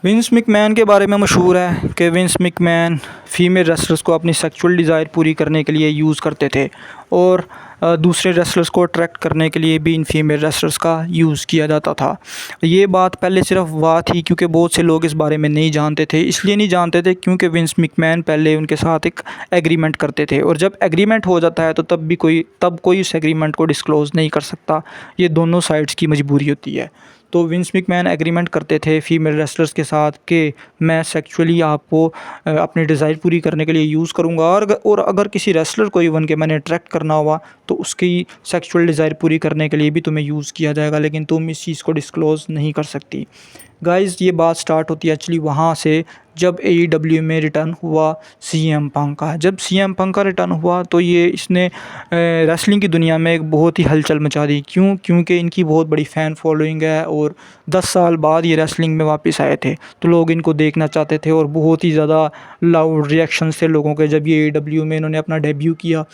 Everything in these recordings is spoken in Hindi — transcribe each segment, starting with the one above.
विंस मैकमैन के बारे में मशहूर है कि विंस मैकमैन फ़ीमेल रेसलर्स को अपनी सेक्सुअल डिज़ायर पूरी करने के लिए यूज़ करते थे और दूसरे रेसलर्स को अट्रैक्ट करने के लिए भी इन फीमेल रेसलर्स का यूज़ किया जाता था। ये बात पहले सिर्फ वाह थी क्योंकि बहुत से लोग इस बारे में नहीं जानते थे, इसलिए नहीं जानते थे क्योंकि विंस मैकमैन पहले उनके साथ एक एग्रीमेंट करते थे और जब एग्रीमेंट हो जाता है तो तब कोई उस एग्रीमेंट को डिस्क्लोज़ नहीं कर सकता। ये दोनों साइड्स की मजबूरी होती है। तो विंस मैकमैन एग्रीमेंट करते थे फीमेल रेसलर्स के साथ कि मैं सेक्सुअली आपको अपनी डिज़ायर पूरी करने के लिए यूज़ करूँगा और अगर किसी रेसलर को इवन के मैंने अट्रैक्ट करना हुआ तो उसकी सेक्सुअल डिज़ायर पूरी करने के लिए भी तुम्हें यूज़ किया जाएगा, लेकिन तुम इस चीज़ को डिस्क्लोज़ नहीं कर सकती। गाइज़, ये बात स्टार्ट होती है एक्चुअली वहाँ से जब AEW में रिटर्न हुआ CM पंक का। जब CM पंक का रिटर्न हुआ तो इसने रेसलिंग की दुनिया में एक बहुत ही हलचल मचा दी। क्योंकि इनकी बहुत बड़ी फ़ैन फॉलोइंग है और 10 साल बाद ये रेसलिंग में वापस आए थे तो लोग इनको देखना चाहते थे और बहुत ही ज़्यादा लाउड रिएक्शन थे लोगों के जब ये AEW में इन्होंने अपना डेब्यू किया।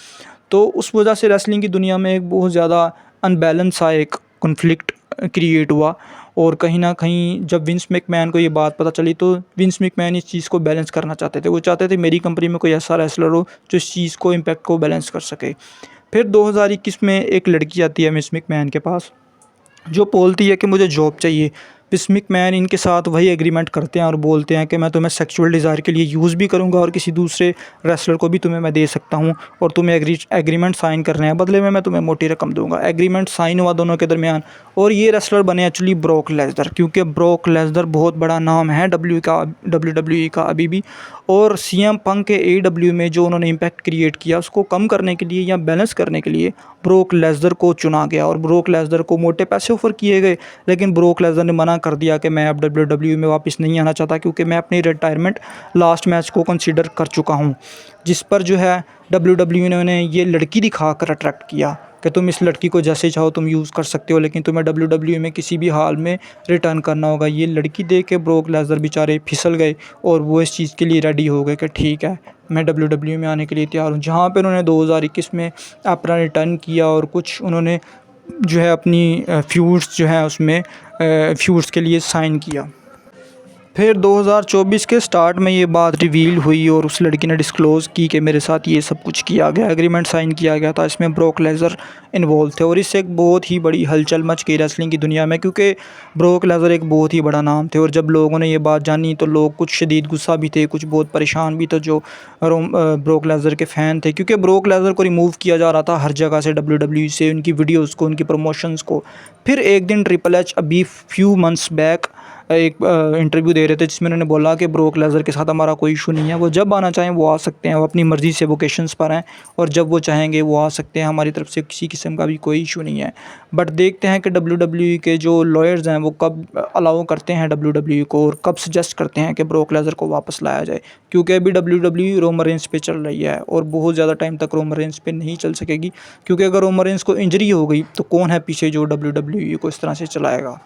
तो उस वजह से रेसलिंग की दुनिया में एक बहुत ज़्यादा अनबैलेंस सा एक कॉन्फ्लिक्ट क्रिएट हुआ और कहीं ना कहीं जब विंस मैकमैन को ये बात पता चली तो विंस मैकमैन इस चीज़ को बैलेंस करना चाहते थे। वो चाहते थे मेरी कंपनी में कोई ऐसा रेसलर हो जो इस चीज़ को इम्पैक्ट को बैलेंस कर सके। फिर 2021 में एक लड़की आती है विंस मैकमैन के पास जो बोलती है कि मुझे जॉब चाहिए। विंस मैकमैन इनके साथ वही एग्रीमेंट करते हैं और बोलते हैं कि मैं तुम्हें सेक्सुअल डिज़ायर के लिए यूज़ भी करूंगा और किसी दूसरे रेसलर को भी तुम्हें मैं दे सकता हूं और तुम्हें एग्रीमेंट साइन करने हैं, बदले में मैं तुम्हें मोटी रकम दूंगा। एग्रीमेंट साइन हुआ दोनों के दरमियान और ये रेसलर बने एक्चुअली ब्रॉक लेसनर, क्योंकि ब्रॉक लेसनर बहुत बड़ा नाम है WWE का अभी भी। और CM पंक के AEW में जो उन्होंने इम्पैक्ट क्रिएट किया उसको कम करने के लिए या बैलेंस करने के लिए ब्रॉक लेसनर को चुना गया और ब्रॉक लेसनर को मोटे पैसे ऑफर किए गए, लेकिन ब्रॉक लेसनर ने मना कर दिया कि मैं अब WWE में वापस नहीं आना चाहता क्योंकि मैं अपनी रिटायरमेंट लास्ट मैच को कंसीडर कर चुका हूं। जिस पर जो है WWE ने ये लड़की दिखा कर अट्रैक्ट किया कि तुम इस लड़की को जैसे चाहो तुम यूज़ कर सकते हो, लेकिन तुम्हें WWE में किसी भी हाल में रिटर्न करना होगा। ये लड़की देख के ब्रॉक लेसनर बेचारे फिसल गए और वो इस चीज़ के लिए रेडी हो गए कि ठीक है मैं WWE में आने के लिए तैयार हूँ। जहाँ पर उन्होंने 2021 में अपना रिटर्न किया और कुछ उन्होंने जो है अपनी फ्यूड्स जो है उसमें फ्यूड्स के लिए साइन किया। फिर 2024 के स्टार्ट में ये बात रिवील हुई और उस लड़की ने डिस्क्लोज़ की कि मेरे साथ ये सब कुछ किया गया, एग्रीमेंट साइन किया गया था, इसमें ब्रॉक लेसनर इन्वॉल्व थे और इससे एक बहुत ही बड़ी हलचल मच गई रेसलिंग की दुनिया में क्योंकि ब्रॉक लेसनर एक बहुत ही बड़ा नाम थे। और जब लोगों ने ये बात जानी तो लोग कुछ शदीद गुस्सा भी थे, कुछ बहुत परेशान भी थे जो ब्रॉक लेसनर के फ़ैन थे, क्योंकि ब्रॉक लेसनर को रिमूव किया जा रहा था हर जगह से WWE से, उनकी वीडियोज़ को, उनकी प्रमोशंस को। फिर एक दिन ट्रिपल एच अभी फ्यू मंथ्स बैक एक इंटरव्यू दे रहे थे जिसमें उन्होंने बोला कि ब्रॉक लेसनर के साथ हमारा कोई इशू नहीं है, वो जब आना चाहें वो आ सकते हैं, वो अपनी मर्ज़ी से वोकेशंस पर हैं और जब वो चाहेंगे वो आ सकते हैं, हमारी तरफ से किसी किस्म का भी कोई इशू नहीं है। बट देखते हैं कि WWE के जो लॉयर्स हैं वो कब अलाउ करते हैं WWE को और कब सजेस्ट करते हैं कि ब्रॉक लेसनर को वापस लाया जाए, क्योंकि अभी WWE रोमन रेंस पे चल रही है और बहुत ज़्यादा टाइम तक रोमन रेंस पे नहीं चल सकेगी, क्योंकि अगर रोमन रेंस को इंजरी हो गई तो कौन है पीछे जो WWE को इस तरह से चलाएगा।